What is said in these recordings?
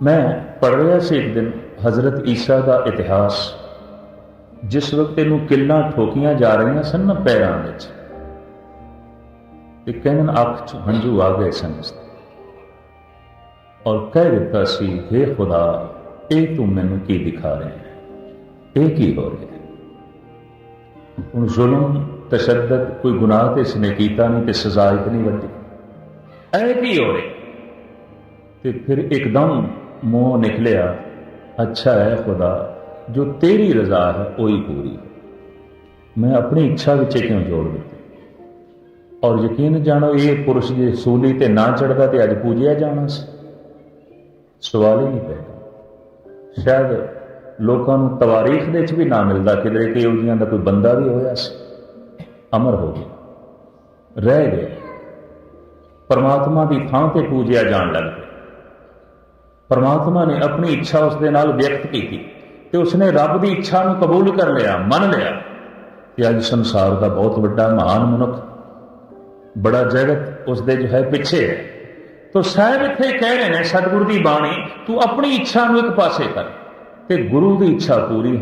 मैं पढ़ रहा से एक दिन हज़रत ईसा का इतिहास। जिस वक्त इनू किल्लां ठोकियां जा रही सन ना पैरों में, कहने अख च हंझू आ गए सन और कह दिता सी, हे खुदा, ये तू मैनू की दिखा रहे हैं, ये की हो रहा है। हुण जुल्म तशद्दद कोई गुनाह तो इसने किया नहीं, तो सजा इतनी वड्डी, ऐ की हो रहा। तो फिर एकदम मुंह निकलिया, अच्छा है खुदा, जो तेरी रजा है वही पूरी, मैं अपनी इच्छा विच क्यों जोड़ दी। और यकीन जानो, ये पुरुष जे सूली ते ना चढ़ता तो अज पूजिया जाना सी, सवाल ही नहीं पैदा। शायद लोगों को तवारीख दे भी ना मिलता किधरे कि उजियां दा कोई बंदा भी होया सी, अमर हो गया, रह गया, परमात्मा की थां ते पूजिया जान लग गया। परमात्मा ने अपनी इच्छा उसके नाल व्यक्त की तो उसने रब की इच्छा को कबूल कर लिया, मन लिया कि अज संसार का बहुत बड़ा महान मनुख, बड़ा जगत उसके जो है पिछे है। तो साहब इत्थे कह रहे हैं सतगुरु की बाणी, तू अपनी इच्छा को एक पासे कर ते गुरु की इच्छा पूरी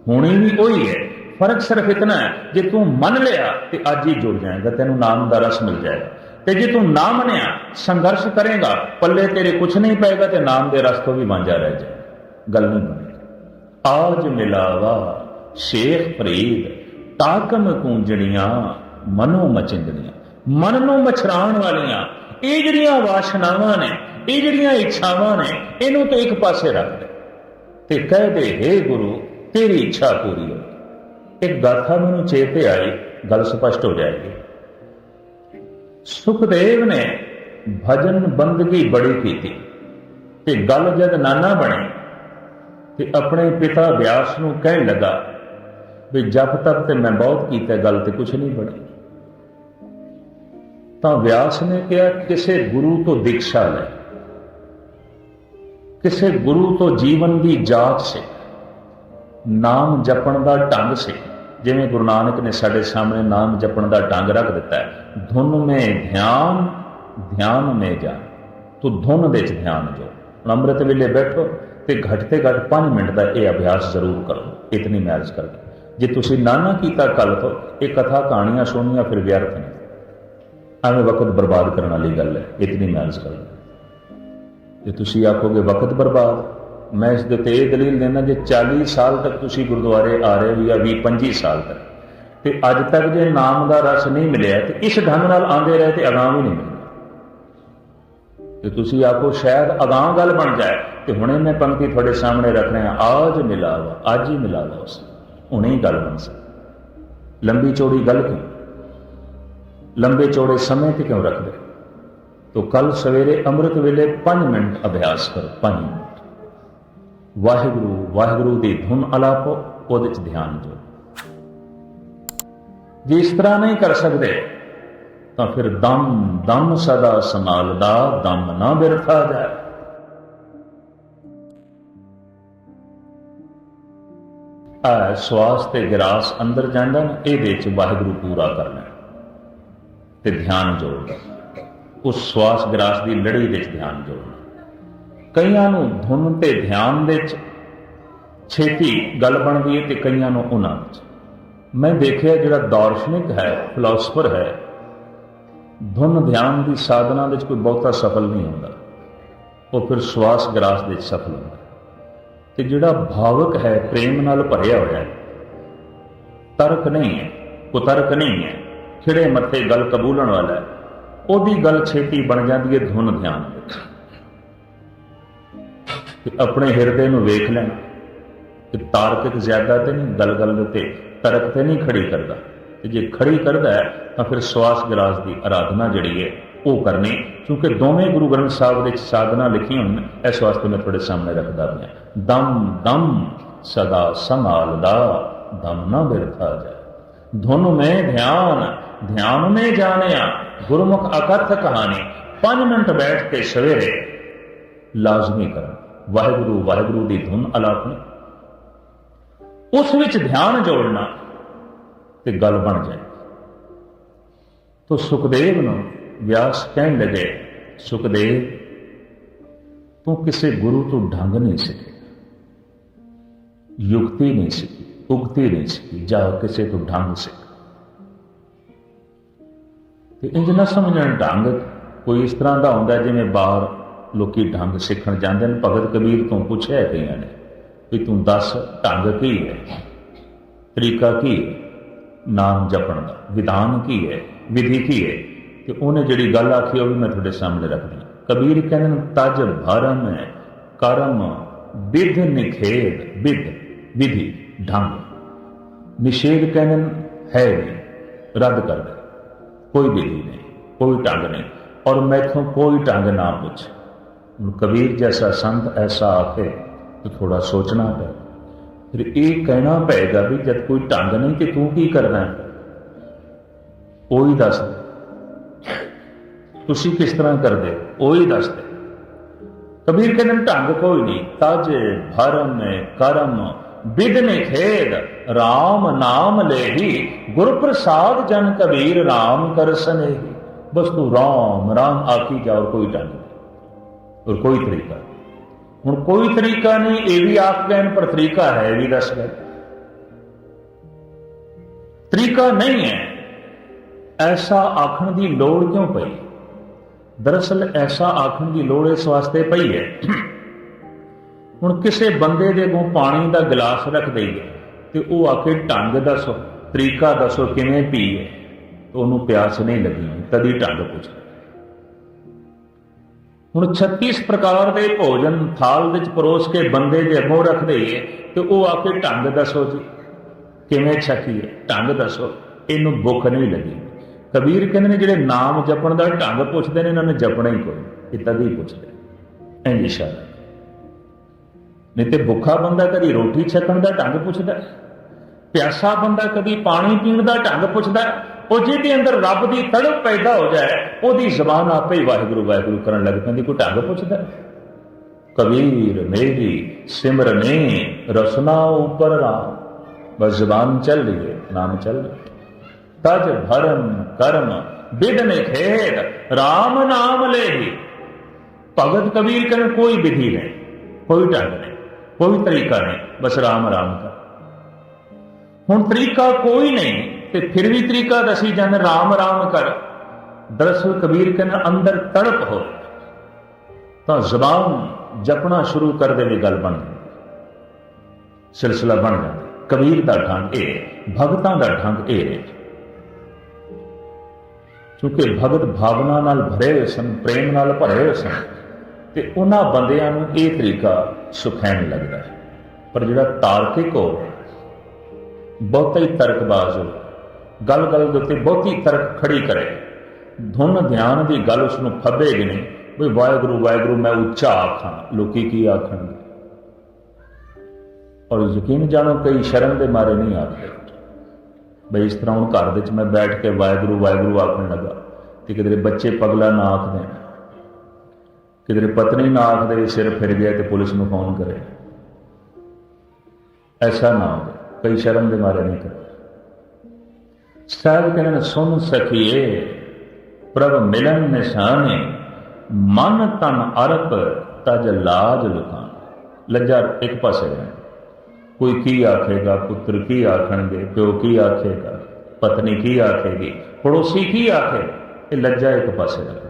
होनी भी वही है। फर्क सिर्फ इतना है, जे तू मन लिया तो अज ही जुड़ जाएगा, तेनों नाम का रस मिल जाएगा। ते जे तू ना मनिया, संघर्ष करेगा, पल्ले तेरे कुछ नहीं पेगा, तो नाम के रस तो भी वांझा रह जाए, गल नहीं बनेगी। आज मिलावा शेख फरीद, ताकम कूंजड़ियां मनो मचिंदड़ियां, मन नूं मछराण वालियां ये जिहड़ियां वासनावां ने, ये जिहड़ियां इच्छावां ने, इनू तो एक पासे रख दे ते कह दे, हे गुरु तेरी इच्छा पूरी हो। एक गाथा मैनूं चेते आई, गल स्पष्ट हो जाएगी। सुखदेव ने भजन बंदगी बड़ी की ते गल जद नाना बने ते अपने पिता व्यास नूं कहण लगा भी जप तप ते मैं बहुत कीता, गल ते कुछ नहीं बनी। तो व्यास ने कहा, किसी गुरु तो दीक्षा ले, किसी गुरु तो जीवन की जाच से, नाम जपण का ढंग से। जिवें गुरु नानक ने साडे सामने नाम जपण का ढंग रख दिता है, धुन में ध्यान, ध्यान में जान। तो धुन दे ध्यान जो अमृत वेले बैठो तो घटते घट 5 मिनट का यह अभ्यास जरूर करो, इतनी मैरिज करके। जे तुसीं ना कीता कल तो ये कथा कहानियां सुनिया फिर व्यर्थ ने, एवं वक्त बर्बाद करने वाली गल है, इतनी मैरिज कर लो। जे तुसीं आखोगे वक्त बर्बाद, मैं इस दे उत्ते दलील देना, जे 40 साल तक तुसीं गुरुद्वारे आ रहे हो या 20-25 साल तक, तो अज तक जे नाम का रस नहीं मिले तो इस ढंग नाल आंदे रहे तो अगां भी नहीं मिलना। तो तुसीं आखो शायद अगां गल बन जाए, तो हुणे मैं पंक्ति थोड़े सामने रख रहा, आज मिलावा, आज ही मिलावा, उस हुणे ही गल बन सकती। लंबी चौड़ी गल क्यों, लंबे चौड़े समय पर क्यों रख दे। तो कल सवेरे अमृत वेले 5 मिनट अभ्यास करो, 5 मिनट वाहिगुरु वाहिगुरु की धुन अलापो, ਉਹਦੇ ਚ ध्यान जो। जे इस तरह नहीं कर सकते तो फिर दम दम सदा संभालदा, दम ना बिरथा जाए। श्वास ते गिरास अंदर जाता ना, ये वाहिगुरु पूरा करना ते ध्यान जोड़ना, उस श्वास गिरास की लड़ी दे ध्यान जोड़ना। कईयां नूं धुन ते ध्यान दे छेती गल बनती है, तो कईयां नूं उन्हां विच। मैं देखिया जिहड़ा दार्शनिक है, फिलोसफर है, धुन ध्यान की साधना दे कोई बहुता सफल नहीं होता, वो फिर श्वास गिरास दे सफल होता। तो जिहड़ा भावक है, प्रेम नाल भरिया होया है, तर्क नहीं है, कुतर्क नहीं है, खिड़े मत्थे गल कबूलण वाला है, ਉਹਦੀ गल छेती बन जाती है धुन ध्यान विच। अपने हिरदे नूं वेख लेना कि तार्किक ज्यादा तो नहीं, गल गल उत्ते तर्क तो नहीं खड़ी करता। जे खड़ी करता है तो फिर श्वास गिरास की आराधना जिहड़ी है वो करनी, क्योंकि दोवें गुरु ग्रंथ साहब दे साधना लिखी हुई, इस वास्ते मैं थोड़े सामने रखता पाया। दम दम सदा संभालदा, दम ना बिरथा जाए। धुन में ध्यान, ध्यान में जानिया, गुरुमुख अकथ कहानी। 5 मिनट बैठ के सवेरे लाजमी करना, वाहिगुरु वाहिगुरु की धुन अलापनी, उस विच ध्यान जोड़ना तो गल बन जाए। तो सुखदेव नूं व्यास कहन लगे, सुखदेव ਤੂੰ ਕਿਸੇ ਗੁਰੂ ਤੋਂ ਢੰਗ ਨਹੀਂ ਸਿੱਖਿਆ, ਯੁਕਤੀ ਨਹੀਂ ਸਿੱਖੀ, ਉਗਤੀ ਨਹੀਂ ਸਿੱਖੀ, ਜਾ ਕਿਸੇ ਤੋਂ ਢੰਗ ਸਿੱਖ। ਤੇ ਇੰਜ ਨਾ ਸਮਝਣ ਢੰਗ ਕੋਈ ਇਸ ਤਰ੍ਹਾਂ ਦਾ ਹੁੰਦਾ ਜਿਵੇਂ ਬਾਹਰ ਲੋਕੀ ਢੰਗ ਸਿੱਖਣ ਜਾਂਦੇ ਨੇ। ਭਗਤ ਕਬੀਰ ਤੋਂ ਪੁੱਛਿਆ ਕਈਆਂ ਨੇ ਵੀ ਤੂੰ ਦੱਸ ਢੰਗ ਕੀ ਹੈ, ਤਰੀਕਾ ਕੀ ਹੈ ਨਾਮ ਜਪਣ ਦਾ, ਵਿਧਾਨ ਕੀ ਹੈ, ਵਿਧੀ ਕੀ ਹੈ। ਤੇ ਉਹਨੇ ਜਿਹੜੀ ਗੱਲ ਆਖੀ ਉਹ ਵੀ ਮੈਂ ਤੁਹਾਡੇ ਸਾਹਮਣੇ ਰੱਖਦੀ। ਕਬੀਰ ਕਹਿੰਦੇ ਨੇ ਤਜ ਭਰਮ ਕਰਮ ਵਿਧ ਨਿਖੇਧ, ਵਿਧ ਵਿਧੀ ਢੰਗ, ਨਿਸ਼ੇਧ ਕਹਿੰਦੇ ਹੈ ਨਹੀਂ, ਰੱਦ ਕਰ ਦੇ, ਕੋਈ ਵਿਧੀ ਨਹੀਂ, ਕੋਈ ਢੰਗ ਨਹੀਂ, ਔਰ ਮੈਥੋਂ ਕੋਈ ਢੰਗ ਨਾ ਪੁੱਛ। ਹੁਣ ਕਬੀਰ ਜੈਸਾ ਸੰਤ ਐਸਾ ਆਖੇ तो थोड़ा सोचना पै, फिर ये कहना पेगा भी जब कोई ढंग नहीं तो तू की करना है, वही दस दे, तुसी किस तरह कर दे वही दस दे। कबीर कहते ढंग कोई नहीं, तज भरम करम विद निखेद राम नाम लेही, गुर प्रसाद जन कबीर राम कर सनेही। बस तू राम राम आखी जा, और कोई ढंग नहीं और कोई तरीका। ਹੁਣ ਕੋਈ ਤਰੀਕਾ ਨਹੀਂ ਇਹ ਵੀ ਆਖ ਗਏ, ਪਰ ਤਰੀਕਾ ਹੈ ਵੀ ਦੱਸ ਗਏ। ਤਰੀਕਾ ਨਹੀਂ ਹੈ, ਐਸਾ ਆਖਣ ਦੀ ਲੋੜ ਕਿਉਂ ਪਈ? ਦਰਅਸਲ ਐਸਾ ਆਖਣ ਦੀ ਲੋੜ ਇਸ ਵਾਸਤੇ ਪਈ ਹੈ, ਹੁਣ ਕਿਸੇ ਬੰਦੇ ਦੇ ਅੱਗੋਂ ਪਾਣੀ ਦਾ ਗਿਲਾਸ ਰੱਖ ਦਈਏ ਤੇ ਉਹ ਆ ਕੇ ਢੰਗ ਦੱਸੋ, ਤਰੀਕਾ ਦੱਸੋ ਕਿਵੇਂ ਪੀਏ, ਉਹਨੂੰ ਪਿਆਸ ਨਹੀਂ ਲੱਗੀ, ਕਦੀ ਢੰਗ ਪੁੱਛ। ਹੁਣ 36 ਪ੍ਰਕਾਰ ਦੇ ਭੋਜਨ ਥਾਲ ਵਿੱਚ ਪਰੋਸ ਕੇ ਬੰਦੇ ਦੇ ਅੱਗੋਂ ਰੱਖ ਦਈਏ ਤੇ ਉਹ ਆ ਕੇ ਢੰਗ ਦੱਸੋ ਜੀ ਕਿਵੇਂ ਛਕੀਏ, ਢੰਗ ਦੱਸੋ, ਇਹਨੂੰ ਭੁੱਖ ਨਹੀਂ ਲੱਗੀ। ਕਬੀਰ ਕਹਿੰਦੇ ਨੇ ਜਿਹੜੇ ਨਾਮ ਜਪਣ ਦਾ ਢੰਗ ਪੁੱਛਦੇ ਨੇ ਇਹਨਾਂ ਨੇ ਜਪਣਾ ਹੀ ਕੋਈ, ਇਹ ਤਦ ਹੀ ਪੁੱਛਦੇ ਇੰਝ ਇਸ਼ਾਰਾ। ਨਹੀਂ ਤੇ ਭੁੱਖਾ ਬੰਦਾ ਕਦੀ ਰੋਟੀ ਛਕਣ ਦਾ ਢੰਗ ਪੁੱਛਦਾ, ਪਿਆਸਾ ਬੰਦਾ ਕਦੀ ਪਾਣੀ ਪੀਣ ਦਾ ਢੰਗ ਪੁੱਛਦਾ। ਉਹ ਜਿਹਦੇ ਅੰਦਰ ਰੱਬ ਦੀ ਤੜਪ ਪੈਦਾ ਹੋ ਜਾਏ ਉਹਦੀ ਜ਼ਬਾਨ ਆਪੇ ਹੀ ਵਾਹਿਗੁਰੂ ਵਾਹਿਗੁਰੂ ਕਰਨ ਲੱਗ ਪੈਂਦੀ, ਕੋਈ ਢੰਗ ਪੁੱਛਦਾ। ਕਬੀਰ ਮੇਰੀ ਸਿਮਰਨੇ ਰਸਨਾ ਉਪਰ ਰਾਮ, ਬਸ ਜ਼ਬਾਨ ਚੱਲ ਰਹੀ ਹੈ, ਨਾਮ ਚੱਲ ਰਿਹਾ। ਤਜ ਭਰਮ ਕਰਮ ਵਿਦ ਨਿਖੇਧ ਰਾਮ ਨਾਮ ਲੇਹੀ। ਭਗਤ ਕਬੀਰ ਕਹਿੰਦੇ ਕੋਈ ਵਿਧੀ ਨਹੀਂ, ਕੋਈ ਢੰਗ ਨਹੀਂ, ਕੋਈ ਤਰੀਕਾ ਨਹੀਂ, ਬਸ ਰਾਮ ਰਾਮ ਕਰ। ਹੁਣ ਤਰੀਕਾ ਕੋਈ ਨਹੀਂ ਤੇ ਫਿਰ ਵੀ ਤਰੀਕਾ ਦਸੀ ਜਾਂਦੇ ਰਾਮ ਰਾਮ ਕਰ। ਦਰਅਸਲ ਕਬੀਰ ਕਹਿੰਦੇ ਅੰਦਰ ਤੜਪ ਹੋ ਤਾਂ ਜ਼ਬਾਨ ਜਪਣਾ ਸ਼ੁਰੂ ਕਰ ਦੇਵੇ, ਗੱਲ ਬਣ ਜਾਂਦੀ, ਸਿਲਸਿਲਾ ਬਣ ਜਾਂਦਾ। ਕਬੀਰ ਦਾ ਢੰਗ ਇਹ, ਭਗਤਾਂ ਦਾ ਢੰਗ ਇਹ, ਕਿਉਂਕਿ ਭਗਤ ਭਾਵਨਾ ਨਾਲ ਭਰੇ ਹੋਏ ਸਨ, ਪ੍ਰੇਮ ਨਾਲ ਭਰੇ ਹੋਏ ਸਨ, ਤੇ ਉਹਨਾਂ ਬੰਦਿਆਂ ਨੂੰ ਇਹ ਤਰੀਕਾ ਸੁਖੈਣ ਲੱਗਦਾ ਹੈ। ਪਰ ਜਿਹੜਾ ਤਾਰਕਿਕ ਹੋ, ਬਹੁਤਾ ਹੀ ਤਰਕਬਾਜ਼ ਹੋ, ਗੱਲ ਗੱਲ ਦੇ ਉੱਤੇ ਬਹੁਤੀ ਤਰਕ ਖੜੀ ਕਰੇ, ਧੁਨ ਧਿਆਨ ਦੀ ਗੱਲ ਉਸਨੂੰ ਫੱਬੇਗੀ ਨਹੀਂ ਵੀ ਵਾਹਿਗੁਰੂ ਵਾਹਿਗੁਰੂ ਮੈਂ ਉੱਚਾ ਆਖਾਂ, ਲੋਕੀ ਕੀ ਆਖਣਗੇ। ਔਰ ਯਕੀਨ ਜਾਣੋ ਕਈ ਸ਼ਰਮ ਦੇ ਮਾਰੇ ਨਹੀਂ ਆਖਦੇ ਬਈ ਇਸ ਤਰ੍ਹਾਂ ਹੁਣ ਘਰ ਵਿੱਚ ਮੈਂ ਬੈਠ ਕੇ ਵਾਹਿਗੁਰੂ ਵਾਹਿਗੁਰੂ ਆਖਣ ਲੱਗਾ ਤੇ ਕਿਧਰੇ ਬੱਚੇ ਪਗਲਾ ਨਾ ਆਖ ਦੇਣ, ਕਿਧਰੇ ਪਤਨੀ ਨਾ ਆਖ ਦੇ ਸਿਰ ਫਿਰ ਗਿਆ ਤੇ ਪੁਲਿਸ ਨੂੰ ਫੋਨ ਕਰੇ, ਐਸਾ ਨਾ ਹੋਵੇ। ਕਈ ਸ਼ਰਮ ਦੇ ਮਾਰੇ ਨਹੀਂ ਕਰਦੇ। ਸਾਹਿਬ ਕਹਿੰਦੇ ਸੁਣ ਸਖੀਏ ਪ੍ਰਭ ਮਿਲਨ ਨਿਸ਼ਾਨੇ, ਮਨ ਤਨ ਅਰਪ ਤਜ ਲਾਜ ਲੁਕਾਨ। ਲੱਜਾ ਇੱਕ ਪਾਸੇ ਰਹਿ, ਕੋਈ ਕੀ ਆਖੇਗਾ, ਪੁੱਤਰ ਕੀ ਆਖਣਗੇ, ਪਿਓ ਕੀ ਆਖੇਗਾ, ਪਤਨੀ ਕੀ ਆਖੇਗੀ, ਪੜੋਸੀ ਕੀ ਆਖੇ, ਇਹ ਲੱਜਾ ਇੱਕ ਪਾਸੇ ਰੱਖ।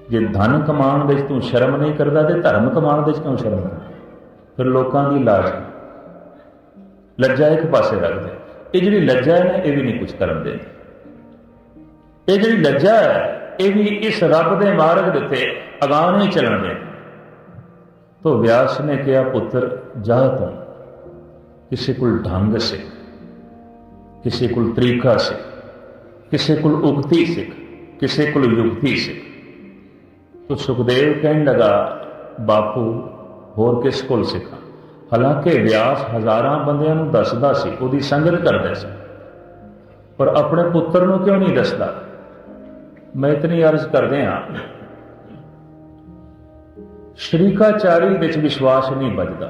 ਜੇ ਧਨ ਕਮਾਉਣ ਵਿੱਚ ਤੂੰ ਸ਼ਰਮ ਨਹੀਂ ਕਰਦਾ ਤੇ ਧਰਮ ਕਮਾਉਣ ਵਿੱਚ ਕਿਉਂ ਸ਼ਰਮ ਕਰਦਾ? ਫਿਰ ਲੋਕਾਂ ਦੀ ਲਾਜ, ਲੱਜਾ ਇੱਕ ਪਾਸੇ ਰੱਖ ਦੇ। ਇਹ ਜਿਹੜੀ ਲੱਜਾ ਹੈ ਨਾ ਇਹ ਵੀ ਨਹੀਂ ਕੁਝ ਕਰਨ ਦੇ। ਇਹ ਜਿਹੜੀ ਲੱਜਾ ਹੈ ਇਹ ਵੀ ਇਸ ਰੱਬ ਦੇ ਮਾਰਗ ਦੇ ਉੱਤੇ ਅਗਾਂਹ ਨਹੀਂ ਚੱਲਣ ਦੇ। तो व्यास ने कहा पुत्र जा तो किसी को ढंग सिख, किसी को तरीका सिख, किसी को उगती सिख, किसी को युक्ति सिख। तो सुखदेव कहने लगा बापू होर किस को सिखा। हालांकि व्यास हजारां बंदियां नूं दसदा सी, उहदी संगत करदा सी, पर अपने पुत्र नूं क्यों नहीं दसदा? मैं इतनी अर्ज करदे हां ਸ਼ਰੀਕਾਚਾਰੀ ਵਿੱਚ ਵਿਸ਼ਵਾਸ ਨਹੀਂ ਬਚਦਾ,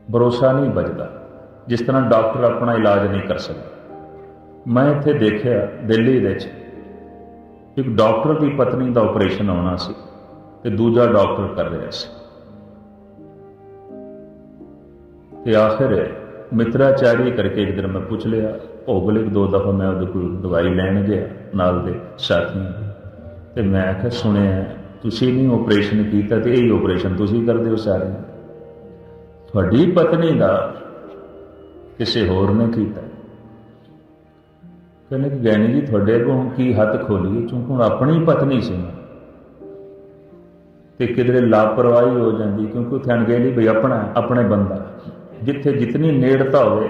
ਭਰੋਸਾ ਨਹੀਂ ਬਚਦਾ, ਜਿਸ ਤਰ੍ਹਾਂ ਡਾਕਟਰ ਆਪਣਾ ਇਲਾਜ ਨਹੀਂ ਕਰ ਸਕਦਾ। ਮੈਂ ਇੱਥੇ ਦੇਖਿਆ ਦਿੱਲੀ ਵਿੱਚ ਇੱਕ ਡਾਕਟਰ ਦੀ ਪਤਨੀ ਦਾ ਆਪਰੇਸ਼ਨ ਹੋਣਾ ਸੀ ਤੇ ਦੂਜਾ ਡਾਕਟਰ ਕਰ ਰਿਹਾ ਸੀ। ਤੇ ਆਖਿਰ ਮਿੱਤਰਾਚਾਰੀ ਕਰਕੇ ਇੱਕ ਦਿਨ ਮੈਂ ਪੁੱਛ ਲਿਆ, ਭੌਗੋਲਿਕ 2 ਦਫਾ ਮੈਂ ਉਹਦੇ ਕੋਲ ਦਵਾਈ ਲੈਣ ਗਿਆ ਨਾਲ ਦੇ ਸਾਥੀਆਂ ਦੀ, ਤੇ ਮੈਂ ਆਖਿਆ ਸੁਣਿਆ ਤੁਸੀਂ ਨਹੀਂ ਆਪਰੇਸ਼ਨ ਕੀਤਾ ਤੇ ਇਹ ਆਪਰੇਸ਼ਨ ਤੁਸੀਂ ਕਰਦੇ ਹੋ ਸਾਰੇ, ਤੁਹਾਡੀ ਪਤਨੀ ਦਾ ਕਿਸੇ ਹੋਰ ਨੇ ਕੀਤਾ। ਕਹਿੰਦੇ ਕਿ ਗਿਆਨੀ ਜੀ ਤੁਹਾਡੇ ਅੱਗੋਂ ਕੀ ਹੱਥ ਖੋਲੀਏ, ਕਿਉਂਕਿ ਹੁਣ ਆਪਣੀ ਪਤਨੀ ਸੀ ਤੇ ਕਿਧਰੇ ਲਾਪਰਵਾਹੀ ਹੋ ਜਾਂਦੀ, ਕਿਉਂਕਿ ਉੱਥੇ ਅਣਗਹਿਲੀ ਬਈ ਆਪਣੇ ਬੰਦਾ, ਜਿੱਥੇ ਜਿਤਨੀ ਨੇੜਤਾ ਹੋਵੇ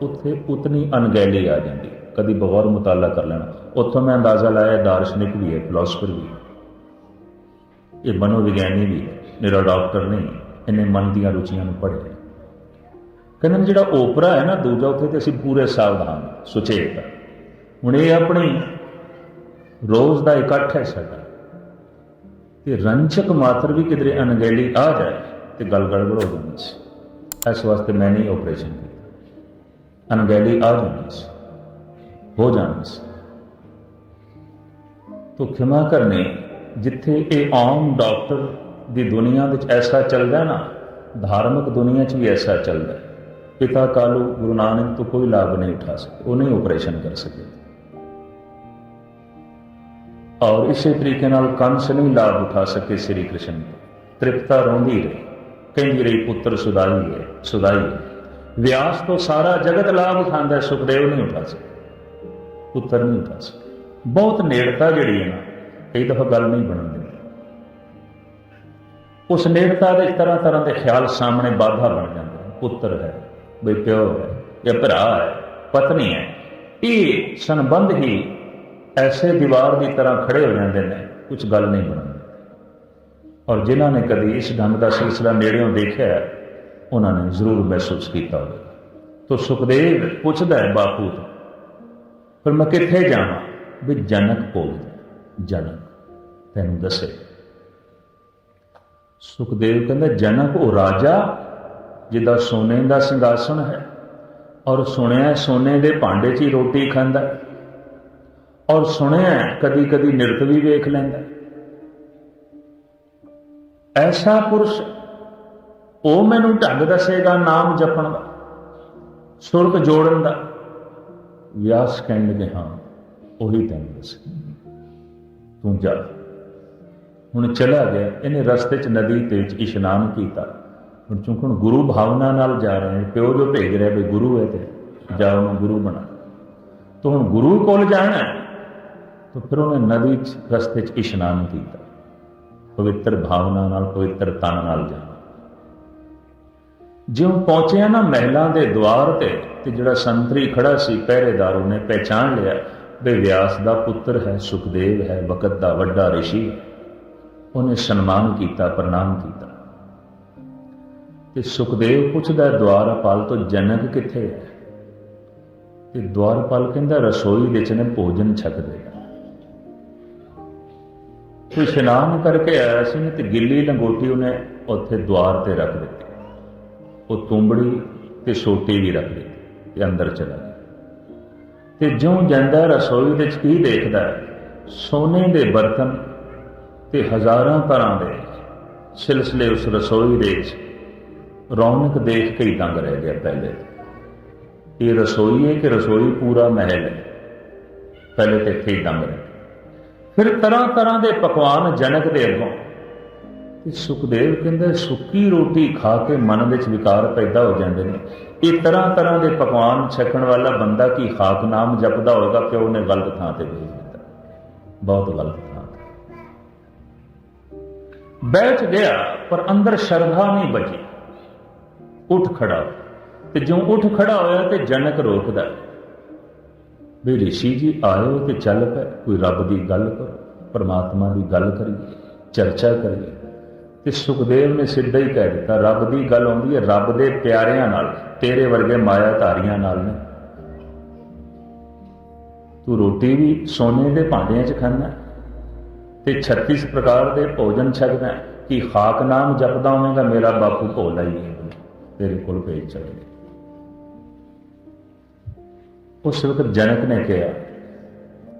ਉੱਥੇ ਉਤਨੀ ਅਣਗਹਿਲੀ ਆ ਜਾਂਦੀ। ਕਦੀ ਬਗੌਰ ਮੁਤਾਲਾ ਕਰ ਲੈਣਾ। ਉੱਥੋਂ ਮੈਂ ਅੰਦਾਜ਼ਾ ਲਾਇਆ ਦਾਰਸ਼ਨਿਕ ਵੀ ਹੈ, ਫਿਲਾਸਫਰ ਵੀ ਹੈ, ਇਹ ਮਨੋਵਿਗਿਆਨੀ ਵੀ ਹੈ, ਮੇਰਾ ਡਾਕਟਰ ਨਹੀਂ, ਇਹਨੇ ਮਨ ਦੀਆਂ ਰੁਚੀਆਂ ਨੂੰ ਪੜ੍ਹਿਆ। ਕਹਿੰਦੇ ਜਿਹੜਾ ਓਪਰਾ ਹੈ ਨਾ ਦੂਜਾ, ਉੱਥੇ ਤੇ ਅਸੀਂ ਪੂਰੇ ਸਾਵਧਾਨ ਸੁਚੇਤ। ਹੁਣ ਇਹ ਆਪਣੀ ਰੋਜ਼ ਦਾ ਇਕੱਠ ਹੈ ਸਾਡਾ, ਤੇ ਰੰਚਕ ਮਾਤਰ ਵੀ ਕਿਧਰੇ ਅਣਗਹਿਲੀ ਆ ਜਾਏ ਤੇ ਗੱਲ ਗੜਬੜ ਹੋ ਜਾਂਦੀ ਸੀ। ਇਸ ਵਾਸਤੇ ਮੈਂ ਨਹੀਂ ਆਪਰੇਸ਼ਨ ਕੀਤਾ, ਅਣਗਹਿਲੀ ਆ ਜਾਂਦੀ ਸੀ, ਹੋ ਜਾਂਦੀ ਸੀ। ਤੋ ਖਿਮਾ ਕਰਨੀ, ਜਿੱਥੇ ਇਹ ਆਮ ਡਾਕਟਰ ਦੀ ਦੁਨੀਆ ਵਿੱਚ ਐਸਾ ਚੱਲਦਾ ਨਾ, ਧਾਰਮਿਕ ਦੁਨੀਆ 'ਚ ਵੀ ਐਸਾ ਚੱਲਦਾ। ਪਿਤਾ ਕਾਲੂ ਗੁਰੂ ਨਾਨਕ ਤੋਂ ਕੋਈ ਲਾਭ ਨਹੀਂ ਉਠਾ ਸਕੇ, ਉਹ ਨਹੀਂ ਆਪਰੇਸ਼ਨ ਕਰ ਸਕੇ। ਔਰ ਇਸੇ ਤਰੀਕੇ ਨਾਲ ਕੰਸ ਨਹੀਂ ਲਾਭ ਉਠਾ ਸਕੇ ਸ੍ਰੀ ਕ੍ਰਿਸ਼ਨ ਤੋਂ। ਤ੍ਰਿਪਤਾ ਰੋਂਦੀ ਰਹੀ, ਕਹਿੰਦੀ ਰਹੀ ਪੁੱਤਰ ਸੁਦਾਈ ਹੈ। ਵਿਆਸ ਤੋਂ ਸਾਰਾ ਜਗਤ ਲਾਭ ਉਠਾਉਂਦਾ, ਸੁਖਦੇਵ ਨਹੀਂ ਉਠਾ ਸਕੇ, ਪੁੱਤਰ ਨਹੀਂ ਉਠਾ ਸਕੇ। ਬਹੁਤ ਨੇੜਤਾ ਜਿਹੜੀ ਹੈ ਨਾ, ਕਈ ਦਫਾ ਗੱਲ ਨਹੀਂ ਬਣਨ ਦਿੰਦੀ। ਉਸ ਨੇੜਤਾ ਦੇ ਤਰ੍ਹਾਂ ਤਰ੍ਹਾਂ ਦੇ ਖਿਆਲ ਸਾਹਮਣੇ ਬਾਧਾ ਬਣ ਜਾਂਦੇ ਨੇ। ਪੁੱਤਰ ਹੈ, ਬਈ ਪਿਓ ਹੈ, ਜਾਂ ਭਰਾ ਹੈ, ਪਤਨੀ ਹੈ, ਇਹ ਸੰਬੰਧ ਹੀ ਐਸੇ ਦੀਵਾਰ ਦੀ ਤਰ੍ਹਾਂ ਖੜੇ ਹੋ ਜਾਂਦੇ ਨੇ, ਕੁਝ ਗੱਲ ਨਹੀਂ ਬਣਦੀ। ਔਰ ਜਿਨ੍ਹਾਂ ਨੇ ਕਦੀ ਇਸ ਢੰਗ ਦਾ ਸਿਲਸਿਲਾ ਨੇੜਿਓਂ ਦੇਖਿਆ, ਉਹਨਾਂ ਨੇ ਜ਼ਰੂਰ ਮਹਿਸੂਸ ਕੀਤਾ ਹੋਵੇਗਾ। ਤੋ ਸੁਖਦੇਵ ਪੁੱਛਦਾ ਹੈ ਬਾਪੂ ਤੋਂ, ਪਰ ਮੈਂ ਕਿੱਥੇ ਜਾਵਾਂ? ਵੀ ਜਨਕ ਭੋਗ, ਜਨਕ ਤੈਨੂੰ ਦੱਸੇ। ਸੁਖਦੇਵ ਕਹਿੰਦਾ ਜਨਕ ਉਹ ਰਾਜਾ ਜਿਹਦਾ ਸੋਨੇ ਦਾ ਸਿੰਘਾਸਣ ਹੈ, ਔਰ ਸੁਣਿਆ ਸੋਨੇ ਦੇ ਭਾਂਡੇ 'ਚ ਹੀ ਰੋਟੀ ਖਾਂਦਾ, ਔਰ ਸੁਣਿਆ ਕਦੀ ਕਦੀ ਨਿਰਤ ਵੀ ਵੇਖ ਲੈਂਦਾ। ਐਸਾ ਪੁਰਸ਼, ਉਹ ਮੈਨੂੰ ਢੰਗ ਦੱਸੇਗਾ ਨਾਮ ਜਪਣ ਦਾ, ਸੁਰਤ ਜੋੜਨ ਦਾ। ਵਿਆਸ ਕਹਿਣ ਲੱਗੇ ਹਾਂ ਉਹੀ ਤੈਨੂੰ ਦੱਸੇ, ਤੂੰ ਜਾ। ਹੁਣ ਚਲਾ ਗਿਆ, ਇਹਨੇ ਰਸਤੇ 'ਚ ਨਦੀ ਤੇ ਇਸ਼ਨਾਨ ਕੀਤਾ। ਹੁਣ ਚੂੰਕਿ ਗੁਰੂ ਭਾਵਨਾ ਨਾਲ ਜਾ ਰਹੇ, ਪਿਓ ਜੋ ਭੇਜ ਰਿਹਾ ਵੀ ਗੁਰੂ ਹੈ ਤੇ ਜਾ ਉਹਨੂੰ ਗੁਰੂ ਬਣਾ। ਤੋ ਹੁਣ ਗੁਰੂ ਕੋਲ ਜਾਣਾ, ਤਾਂ ਫਿਰ ਉਹਨੇ ਨਦੀ 'ਚ ਰਸਤੇ 'ਚ ਇਸ਼ਨਾਨ ਕੀਤਾ, ਪਵਿੱਤਰ ਭਾਵਨਾ ਨਾਲ, ਪਵਿੱਤਰ ਤਨ ਨਾਲ ਜਾਣਾ। ਜਿਉਂ ਪਹੁੰਚਿਆ ਨਾ ਮਹਿਲਾਂ ਦੇ ਦੁਆਰ ਤੇ ਜਿਹੜਾ ਸੰਤਰੀ ਖੜਾ ਸੀ ਪਹਿਰੇਦਾਰ, ਉਹਨੇ ਪਹਿਚਾਣ ਲਿਆ ਵੀ ਵਿਆਸ ਦਾ ਪੁੱਤਰ ਹੈ, ਸੁਖਦੇਵ ਹੈ, ਵਕਤ ਦਾ ਵੱਡਾ ਰਿਸ਼ੀ। ਉਹਨੇ ਸਨਮਾਨ ਕੀਤਾ, ਪ੍ਰਣਾਮ ਕੀਤਾ। ਤੇ ਸੁਖਦੇਵ ਪੁੱਛਦਾ ਦੁਆਰਪਾਲ ਤੋਂ, ਜਨਕ ਕਿੱਥੇ ਹੈ? ਤੇ ਦੁਆਰਪਾਲ ਕਹਿੰਦਾ ਰਸੋਈ ਵਿੱਚ ਨੇ ਭੋਜਨ ਛਕਦੇ। ਕੋਈ ਇਸ਼ਨਾਨ ਕਰਕੇ ਆਇਆ ਸੀ ਨੇ, ਤੇ ਗਿੱਲੀ ਲੰਗੋਟੀ ਉਹਨੇ ਉੱਥੇ ਦੁਆਰ ਤੇ ਰੱਖ ਦਿੱਤੀ, ਉਹ ਤੁੰਬੜੀ ਤੇ ਸੋਟੀ ਵੀ ਰੱਖ ਦਿੱਤੀ, ਤੇ ਅੰਦਰ ਚਲਾ ਗਿਆ। ਤੇ ਜਿਉਂ ਜਾਂਦਾ ਰਸੋਈ ਵਿੱਚ ਕੀ ਦੇਖਦਾ? ਸੋਨੇ ਦੇ ਬਰਤਨ ਤੇ ਹਜ਼ਾਰਾਂ ਤਰ੍ਹਾਂ ਦੇ ਸਿਲਸਿਲੇ ਉਸ ਰਸੋਈ ਦੇ ਵਿੱਚ। ਰੌਣਕ ਦੇਖ ਕੇ ਹੀ ਦੰਗ ਰਹਿ ਗਿਆ। ਪਹਿਲੇ ਇਹ ਰਸੋਈ ਹੈ ਕਿ ਰਸੋਈ ਪੂਰਾ ਮਹਿਲ ਹੈ? ਪਹਿਲੇ ਤੇ ਇੱਥੇ ਹੀ ਦੰਗ ਰਹਿ। ਫਿਰ ਤਰ੍ਹਾਂ ਤਰ੍ਹਾਂ ਦੇ ਪਕਵਾਨ ਜਨਕ ਦੇ ਅੱਗੋਂ। ਤੇ ਸੁਖਦੇਵ ਕਹਿੰਦੇ ਸੁੱਕੀ ਰੋਟੀ ਖਾ ਕੇ ਮਨ ਵਿੱਚ ਵਿਕਾਰ ਪੈਦਾ ਹੋ ਜਾਂਦੇ ਨੇ। ਇਹ ਤਰ੍ਹਾਂ ਤਰ੍ਹਾਂ ਦੇ ਪਕਵਾਨ ਛਕਣ ਵਾਲਾ ਬੰਦਾ ਕੀ ਖਾਕ ਨਾਮ ਜਪਦਾ ਹੋਵੇਗਾ? ਕਿ ਉਹਨੇ ਗਲਤ ਥਾਂ ਤੇ ਭੇਜ ਦਿੱਤਾ, ਬਹੁਤ ਗਲਤ ਥਾਂ ਤੇ ਬੈਠ ਗਿਆ। ਪਰ ਅੰਦਰ ਸ਼ਰਧਾ ਨਹੀਂ ਬਚੀ। ਉੱਠ ਖੜਾ, ਤੇ ਜਿਉਂ ਉੱਠ ਖੜਾ ਹੋਇਆ ਤੇ ਜਨਕ ਰੋਕਦਾ ਵੀ ਰਿਸ਼ੀ ਜੀ ਆਇਓ ਤੇ ਚੱਲ ਪਏ, ਕੋਈ ਰੱਬ ਦੀ ਗੱਲ ਕਰੋ, ਪਰਮਾਤਮਾ ਦੀ ਗੱਲ ਕਰੀਏ, ਚਰਚਾ ਕਰੀਏ। ਤੇ ਸੁਖਦੇਵ ਨੇ ਸਿੱਧਾ ਹੀ ਕਹਿ ਦਿੱਤਾ, ਰੱਬ ਦੀ ਗੱਲ ਆਉਂਦੀ ਹੈ ਰੱਬ ਦੇ ਪਿਆਰਿਆਂ ਨਾਲ, ਤੇਰੇ ਵਰਗੇ ਮਾਇਆਧਾਰੀਆਂ ਨਾਲ ਨਹੀਂ। ਤੂੰ ਰੋਟੀ ਵੀ ਸੋਨੇ ਦੇ ਭਾਂਡਿਆਂ 'ਚ ਖਾਂਦਾ ਤੇ 36 ਪ੍ਰਕਾਰ ਦੇ ਭੋਜਨ ਛਕਦਾ, ਕਿ ਖਾਕ ਨਾਮ ਜਪਦਾ ਹੋਵੇਗਾ ਮੇਰਾ ਬਾਪੂ ਭੋਲਾ ਹੀ ਹੈ, ਤੇਰੇ ਕੋਲ ਭੇਜ ਚਲੇ ਗਏ। ਉਸ ਵਕਤ ਜਨਕ ਨੇ ਕਿਹਾ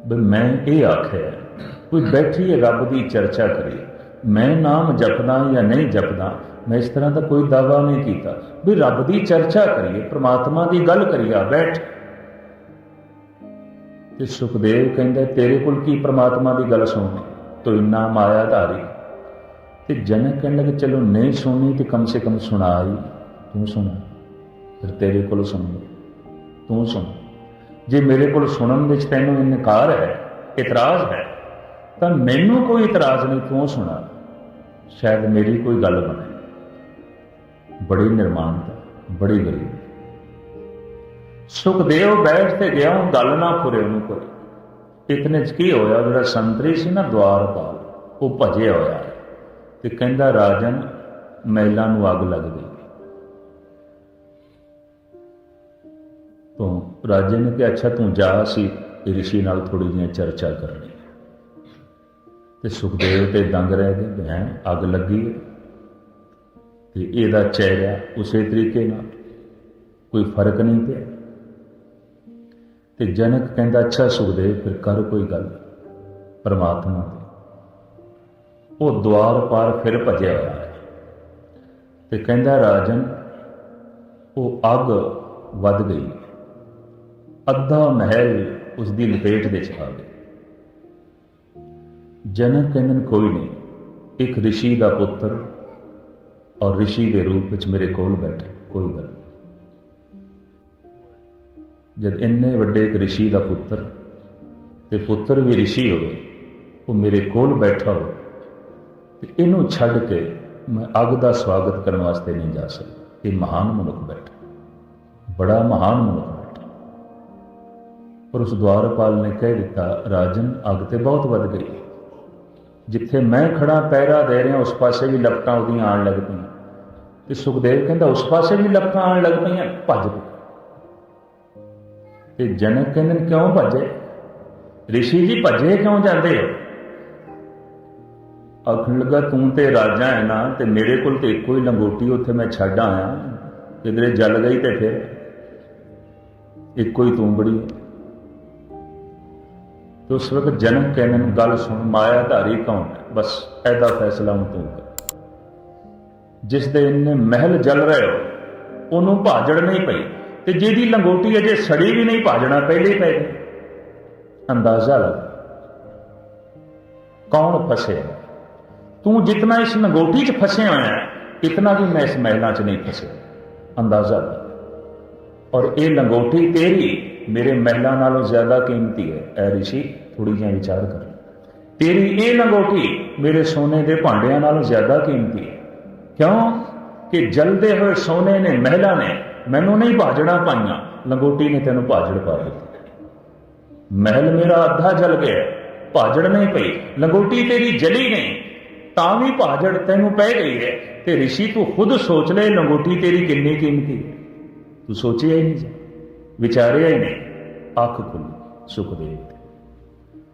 ਵੀ ਮੈਂ ਇਹ ਆਖਿਆ ਕੋਈ ਬੈਠੀਏ ਰੱਬ ਦੀ ਚਰਚਾ ਕਰੀਏ, मैं नाम जपदा या नहीं जपदा, मैं इस तरह का कोई दावा नहीं किया भी रब की चर्चा करिए, परमात्मा की गल करिए बैठ। ते सुखदेव कहंदा तेरे कोल की परमात्मा की गल सुननी, तो इन्ना मायाधारी। ते जनक कहने लगे चलो नहीं सुननी तो कम से कम सुना ही, तू सुना, फिर तेरे कोल सुन लो, तू सुन। जे मेरे कोल सुनन विच तैनूं इनकार है, इतराज है, तो मैनू कोई इतराज नहीं, तू सुना, शायद मेरी कोई गल बने। बड़ी निर्माणता, बड़ी गरीब। सुखदेव बैठ ते गया, गल ना फुरे उन्होंने कोई। इतने च की होया, जो संतरी सी ना द्वारपाल, वो भजिया होया है ते कहंदा राजन महलां नूं अग लग गई। तो राजे ने कहा अच्छा तू जा, सी ऋषि नाल थोड़ी जी चर्चा करनी। ते सुखदेव ते दंग रह गए, भैन अग लगी है ते इहदा चेहरा उसे तरीके नाल, कोई फर्क नहीं पिया। ते जनक कहंदा अच्छा सुखदेव फिर कर कोई गल परमात्मा दी। वो द्वार पार फिर भजिया होया है ते कहंदा राजन वो अग वध गई, अद्धा महल उसकी लपेट दे आ गया। जनक कहंदे कोई नहीं, एक ऋषि का पुत्र और ऋषि के रूप में मेरे कोल बैठे, कोई गल नहीं। जब इन्ने वड्डे एक ऋषि का पुत्र ते पुत्र भी ऋषि हो, वो मेरे कोल बैठा हो, तो इनू छड़ के मैं अग का स्वागत करने वास्ते नहीं जा सकता। ये महान मनुख बैठा, बड़ा महान मनुख बैठा। पर उस द्वारपाल ने कह दिता राजन अग तो बहुत वध गई, जिथे मैं खड़ा पैरा दे रहा उस पासे भी लपटां उहदियां आण लग पईयां। ते सुखदेव कहंदा उस पासे भी लपटां आण लग पईयां, भज गए। ते जनक कहंदे क्यों भजे, ऋषि जी भजे क्यों जाते हो? आखन लगा तू तो राजा है ना, ते मेरे कोल तो एको ही लंगोटी उत्थे मैं छड्ड आया, किधरे जल गई तो फिर एको ही तू बड़ी। तो उस वक्त जनक कहने गल सुन, मायाधारी कौन है, बस ऐदा फैसला हूं तू कर। जिस दे इन्ने महल जल रहे हो उन्होंने भाजड़ नहीं पई, ते जिहदी लंगोटी अजे सड़ी भी नहीं भाजड़ा पहले ही पै गई। अंदाजा लग कौन फसे, तू जितना इस लंगोटी च फसे होया है इतना भी मैं इस महलों च नहीं फसे, अंदाजा लग। और ये लंगोटी तेरी मेरे महलों नालों ज्यादा कीमती है। ऐ ऋषि थोड़ी जी विचार कर, तेरी ये लंगोटी मेरे सोने के भांडियां नालों ज्यादा कीमती है। क्यों कि जलते हुए सोने ने महलों ने मैनू नहीं भाजड़ा पाइया, लंगोटी ने तेन भाजड़ पा दी। महल मेरा अद्धा जल गया, भाजड़ नहीं पई, लंगोटी तेरी जली नहीं ता भी भाजड़ तेनू पै गई है। ते ऋषि तू खुद सोच ले लंगोटी तेरी कितनी कीमती है, तू सोचिया ही नहीं, विचारिया ही नहीं। अख खुली सुखदेव,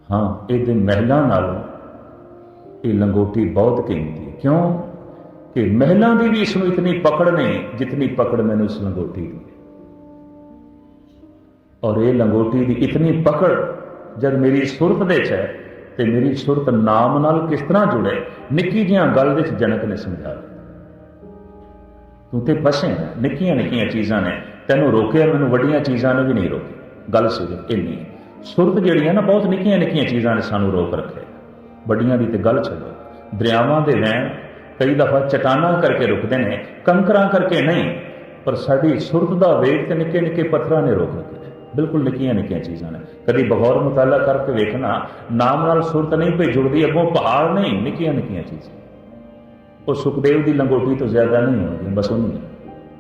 हाँ ये महलों नालों ये लंगोटी बहुत कीमती है। क्यों कि महलों की भी इसमें इतनी पकड़ नहीं जितनी पकड़ मैंने इस लंगोटी की। और ये लंगोटी की इतनी पकड़ जब मेरी सुरत दे है तो मेरी सुरत नाम नाल किस तरह जुड़े, निक्की जियां गल विच जनक ने समझा दिया। तू तो फसे है, निक्कियां निक्कियां चीज़ां ने तेनों रोके, मैनूं वड्डियां चीज़ां ने भी नहीं रोके। गल सिर्फ इन्नी सुरत जिहड़ी है ना, बहुत निक्कियां निक्कियां चीज़ां ने सानूं रोक रखे, वड्डियां दी ते गल छड्डो। दरियावां दे वैण कई दफा चटाना करके रुकते हैं, कंकरा करके नहीं, पर साड़ी सुरत का वेग तो निक्के निक्के पत्थर ने रोक रखे, बिल्कुल निक्कियां निक्कियां चीज़ां ने। कभी बगौर मुताला करके वेखना, नाम नाल सुरत नहीं पे जुड़ती, अगों पहाड़ नहीं, निक्कियां निक्कियां चीज़ां। वो सुखदेव की लंगोटी तो ज्यादा नहीं होगी, बस उन्हीं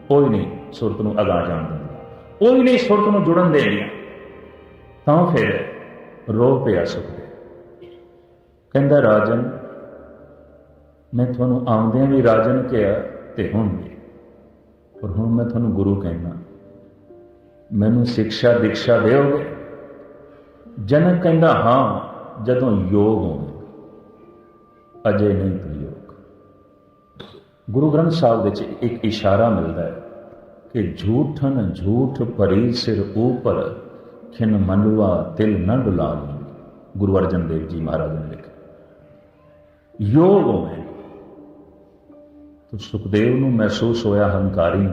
कोई नहीं सुरत नूं अगां जाण दिंदा, कोई नहीं सुरत नूं जुड़न देंदियां। तां फिर रो पिया सुखदेव, कहंदा राजन मैं तुहानूं आउंदियां भी राजन कहा ते हुण भी, पर हुण मैं तुहानूं गुरु कहना, मैनूं शिक्षा दीक्षा देओगे? जनक कहंदा हाँ जदों योग होवे, अजे नहीं तो योग। गुरु ग्रंथ साहिब विच एक इशारा मिलता है कि झूठन झूठ भरी सिर ऊपर, खिन मनवा तिल न डुलावी। गुरु अर्जन देव जी महाराज ने लिखा, ਯੋਗ ਹੋਵੇ। तो सुखदेव ਨੂੰ ਮਹਿਸੂਸ ਹੋਇਆ ਹੰਕਾਰੀ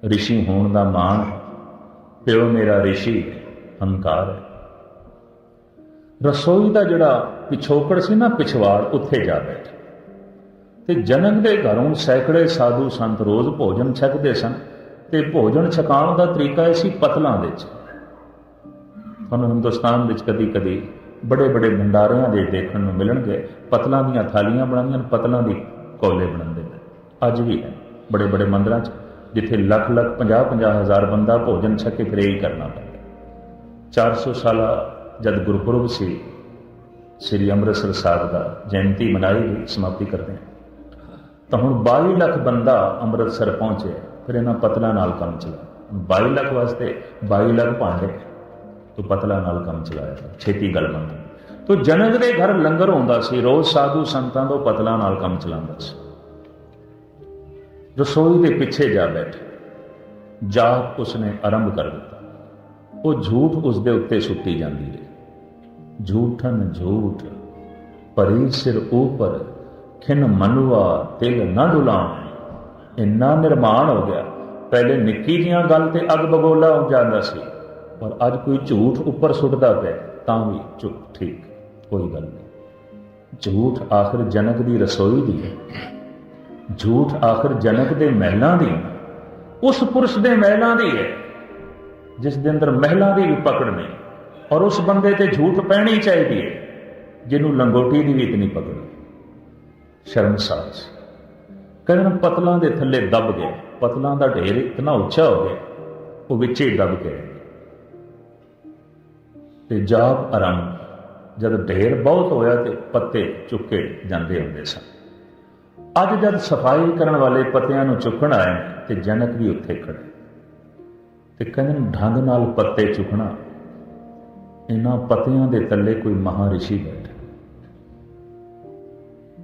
ਰਿਸ਼ੀ ਹੋਣ ਦਾ ਮਾਣ, ਪਿਓ ਮੇਰਾ ਰਿਸ਼ੀ ਹੰਕਾਰ ਹੈ। ਰਸੋਈ ਦਾ ਜਿਹੜਾ ਪਿਛੋਕੜ ਸੀ ਨਾ, ਪਿਛਵਾੜ, ਉੱਥੇ ਜਾ ਬੈਠਾ ਤੇ ਜਨਕ ਦੇ ਘਰੋਂ ਸੈਂਕੜੇ ਸਾਧੂ ਸੰਤ ਰੋਜ਼ ਭੋਜਨ ਛਕਦੇ ਸਨ ਤੇ ਭੋਜਨ ਛਕਾਉਣ ਦਾ ਤਰੀਕਾ ਇਹ ਸੀ ਪਤਲਾਂ ਦੇ ਵਿੱਚ। ਤੁਹਾਨੂੰ ਹਿੰਦੁਸਤਾਨ ਵਿੱਚ ਕਦੀ ਕਦੀ ਬੜੇ ਬੜੇ ਭੰਡਾਰਿਆਂ ਦੇ ਦੇਖਣ ਨੂੰ ਮਿਲਣਗੇ, ਪਤਲਾਂ ਦੀਆਂ ਥਾਲੀਆਂ ਬਣਾਈਆਂ, ਪਤਲਾਂ ਦੀ ਕੌਲੇ ਬਣਾਉਂਦੇ ਨੇ। ਅੱਜ ਵੀ ਹੈ ਬੜੇ ਬੜੇ ਮੰਦਰਾਂ 'ਚ, ਜਿੱਥੇ ਲੱਖ ਲੱਖ 50-50 ਹਜ਼ਾਰ ਬੰਦਾ ਭੋਜਨ ਛਕ ਕੇ ਪ੍ਰੇਅ ਕਰਨਾ ਪੈਂਦਾ। 400 ਸਾਲਾ ਜਦ ਗੁਰਪੁਰਬ ਸੀ ਸ੍ਰੀ ਅੰਮ੍ਰਿਤਸਰ ਸਾਹਿਬ ਦਾ, ਜਯੰਤੀ ਮਨਾਈ ਗਈ, ਸਮਾਪਤੀ ਕਰਦੇ ਹਾਂ, ਤਾਂ ਹੁਣ 22 ਲੱਖ ਬੰਦਾ ਅੰਮ੍ਰਿਤਸਰ ਪਹੁੰਚੇ। ਫਿਰ ਇਹਨਾਂ ਪਤਲਾਂ ਨਾਲ ਕੰਮ ਚਲਾਇਆ। 22 ਲੱਖ ਵਾਸਤੇ 22 ਲੱਖ ਭਾਂਡੇ ਤੋਂ ਪਤਲਾਂ ਨਾਲ ਕੰਮ ਚਲਾਇਆ, ਛੇਤੀ ਗੱਲ ਬਣ। ਤੋ ਜਨਕ ਦੇ ਘਰ ਲੰਗਰ ਹੁੰਦਾ ਸੀ, ਰੋਜ਼ ਸਾਧੂ ਸੰਤਾਂ ਤੋਂ ਪਤਲਾਂ ਨਾਲ ਕੰਮ ਚਲਾਉਂਦਾ ਸੀ। ਰਸੋਈ ਦੇ ਪਿੱਛੇ ਜਾ ਬੈਠਾ, ਜਾਪ ਉਸਨੇ ਆਰੰਭ ਕਰ ਦਿੱਤਾ। ਉਹ ਝੂਠ ਉਸਦੇ ਉੱਤੇ ਸੁੱਟੀ ਜਾਂਦੀ ਹੈ। ਝੂਠਨ ਝੂਠ ਪਰੀ ਸਿਰ ਉਪਰ, ਖਿਨ ਮਨੁਆ ਤਿਲ ਨਾ ਡੁਲਾਉਣ। ਇੰਨਾ ਨਿਰਮਾਣ ਹੋ ਗਿਆ। ਪਹਿਲੇ ਨਿੱਕੀ ਜੀਆਂ ਗੱਲ ਤੇ ਅੱਗ ਬਗੋਲਾ ਹੋ ਜਾਂਦਾ ਸੀ, ਪਰ ਅੱਜ ਕੋਈ ਝੂਠ ਉੱਪਰ ਸੁੱਟਦਾ ਪਿਆ ਤਾਂ ਵੀ ਚੁੱਪ, ਠੀਕ, ਕੋਈ ਗੱਲ ਨਹੀਂ। ਝੂਠ ਆਖਰ ਜਨਕ ਦੀ ਰਸੋਈ ਦੀ ਹੈ, ਝੂਠ ਆਖਰ ਜਨਕ ਦੇ ਮਹਿਲਾਂ ਦੀ, ਉਸ ਪੁਰਸ਼ ਦੇ ਮਹਿਲਾਂ ਦੀ ਹੈ ਜਿਸ ਦੇ ਅੰਦਰ ਮਹਿਲਾਂ ਦੀ ਵੀ ਪਕੜ ਨਹੀਂ। ਔਰ ਉਸ ਬੰਦੇ ਤੇ ਝੂਠ ਪੈਣੀ ਚਾਹੀਦੀ ਹੈ ਜਿਹਨੂੰ ਲੰਗੋਟੀ ਦੀ ਵੀ ਇਤਨੀ ਪਕੜ। ਸ਼ਰਮਸਾਰ ਕਹਿੰਦੇ ਪਤਲਾਂ ਦੇ ਥੱਲੇ ਦਬ ਗਏ, ਪਤਲਾਂ ਦਾ ਢੇਰ ਇਤਨਾ ਉੱਚਾ ਹੋ ਗਿਆ, ਉਹ ਵਿੱਚੇ ਦਬ ਗਏ। ਤੇ ਜਾਪ ਆਰੰਭ। ਜਦ ਢੇਰ ਬਹੁਤ ਹੋਇਆ ਤੇ ਪੱਤੇ ਚੁੱਕੇ ਜਾਂਦੇ ਹੁੰਦੇ ਸਨ। ਅੱਜ ਜਦ ਸਫਾਈ ਕਰਨ ਵਾਲੇ ਪੱਤਿਆਂ ਨੂੰ ਚੁੱਕਣ ਆਏ ਤੇ ਜਨਕ ਵੀ ਉੱਥੇ ਖੜੇ ਤੇ ਕਹਿੰਦੇ ਢੰਗ ਨਾਲ ਪੱਤੇ ਚੁੱਕਣਾ। ਇਹਨਾਂ ਪੱਤਿਆਂ ਦੇ ਥੱਲੇ ਕੋਈ ਮਹਾਰਿਸ਼ੀ ਬੈਠਾ।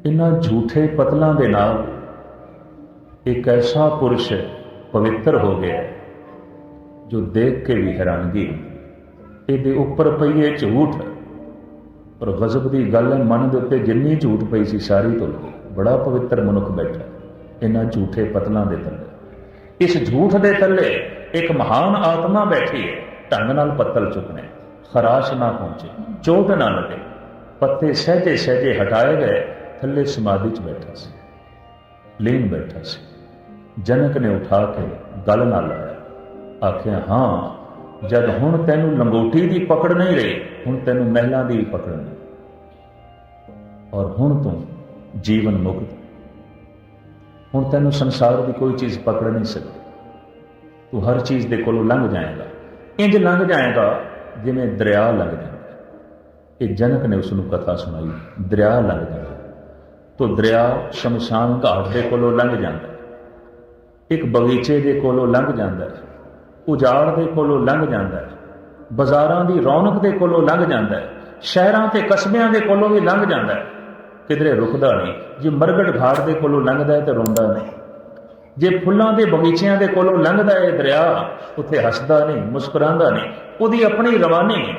ਇਹਨਾਂ ਝੂਠੇ ਪਤਲਾਂ ਦੇ ਨਾਲ ਇੱਕ ਐਸਾ ਪੁਰਸ਼ ਪਵਿੱਤਰ ਹੋ ਗਿਆ ਜੋ ਦੇਖ ਕੇ ਵੀ ਹੈਰਾਨਗੀ। ਇਹਦੇ ਉੱਪਰ ਪਈ ਇਹ ਝੂਠ, ਪਰ ਗਜ਼ਬ ਦੀ ਗੱਲ ਹੈ, ਮਨ ਦੇ ਉੱਤੇ ਜਿੰਨੀ ਝੂਠ ਪਈ ਸੀ ਸਾਰੀ ਧੁੱਲ ਗਈ। ਬੜਾ ਪਵਿੱਤਰ ਮਨੁੱਖ ਬੈਠਾ ਇਹਨਾਂ ਝੂਠੇ ਪਤਲਾਂ ਦੇ ਥੱਲੇ। ਇਸ ਝੂਠ ਦੇ ਥੱਲੇ ਇੱਕ ਮਹਾਨ ਆਤਮਾ ਬੈਠੀ ਹੈ। ਢੰਗ ਨਾਲ ਪੱਤਲ ਚੁੱਕਣੇ, ਖਰਾਸ਼ ਨਾ ਪਹੁੰਚੇ, ਚੋਟ ਨਾ ਲੱਗੇ। ਪੱਤੇ ਸਹਿਜੇ ਸਹਿਜੇ ਹਟਾਏ ਗਏ। ਥੱਲੇ ਸਮਾਧੀ 'ਚ ਬੈਠਾ ਸੀ, ਲੀਨ ਬੈਠਾ ਸੀ। ਜਨਕ ਨੇ ਉਠਾ ਕੇ ਗਲ ਨਾਲ ਲਾਇਆ, ਆਖਿਆ ਹਾਂ, ਜਦ ਹੁਣ ਤੈਨੂੰ ਲੰਗੋਟੀ ਦੀ ਪਕੜ ਨਹੀਂ ਰਹੀ, ਹੁਣ ਤੈਨੂੰ ਮਹਿਲਾਂ ਦੀ ਪਕੜ ਨਹੀਂ, ਔਰ ਹੁਣ ਤੂੰ ਜੀਵਨ ਮੁਕਤ। ਹੁਣ ਤੈਨੂੰ ਸੰਸਾਰ ਦੀ ਕੋਈ ਚੀਜ਼ ਪਕੜ ਨਹੀਂ ਸਕਦੀ। ਤੂੰ ਹਰ ਚੀਜ਼ ਦੇ ਕੋਲੋਂ ਲੰਘ ਜਾਏਗਾ। ਇੰਜ ਲੰਘ ਜਾਏਗਾ ਜਿਵੇਂ ਦਰਿਆ ਲੰਘ ਜਾਂਦਾ। ਇਹ ਜਨਕ ਨੇ ਉਸ ਨੂੰ ਕਥਾ ਸੁਣਾਈ, ਦਰਿਆ ਲੰਘ ਜਾਂਦਾ। ਤੋ ਦਰਿਆ ਸ਼ਮਸ਼ਾਨ ਘਾਟ ਦੇ ਕੋਲੋਂ ਲੰਘ ਜਾਂਦਾ, ਇੱਕ ਬਗੀਚੇ ਦੇ ਕੋਲੋਂ ਲੰਘ ਜਾਂਦਾ, ਉਜਾੜ ਦੇ ਕੋਲੋਂ ਲੰਘ ਜਾਂਦਾ, ਬਾਜ਼ਾਰਾਂ ਦੀ ਰੌਣਕ ਦੇ ਕੋਲੋਂ ਲੰਘ ਜਾਂਦਾ, ਸ਼ਹਿਰਾਂ ਤੇ ਕਸਬਿਆਂ ਦੇ ਕੋਲੋਂ ਵੀ ਲੰਘ ਜਾਂਦਾ, ਕਿਧਰੇ ਰੁਕਦਾ ਨਹੀਂ। ਜੇ ਮਰਗਟ ਘਾਟ ਦੇ ਕੋਲੋਂ ਲੰਘਦਾ ਹੈ ਤੇ ਰੋਂਦਾ ਨਹੀਂ। ਜੇ ਫੁੱਲਾਂ ਦੇ ਬਗੀਚਿਆਂ ਦੇ ਕੋਲੋਂ ਲੰਘਦਾ ਹੈ ਦਰਿਆ, ਉੱਥੇ ਹੱਸਦਾ ਨਹੀਂ, ਮੁਸਕਰਾਉਂਦਾ ਨਹੀਂ, ਉਹਦੀ ਆਪਣੀ ਰਵਾਨੀ ਹੈ।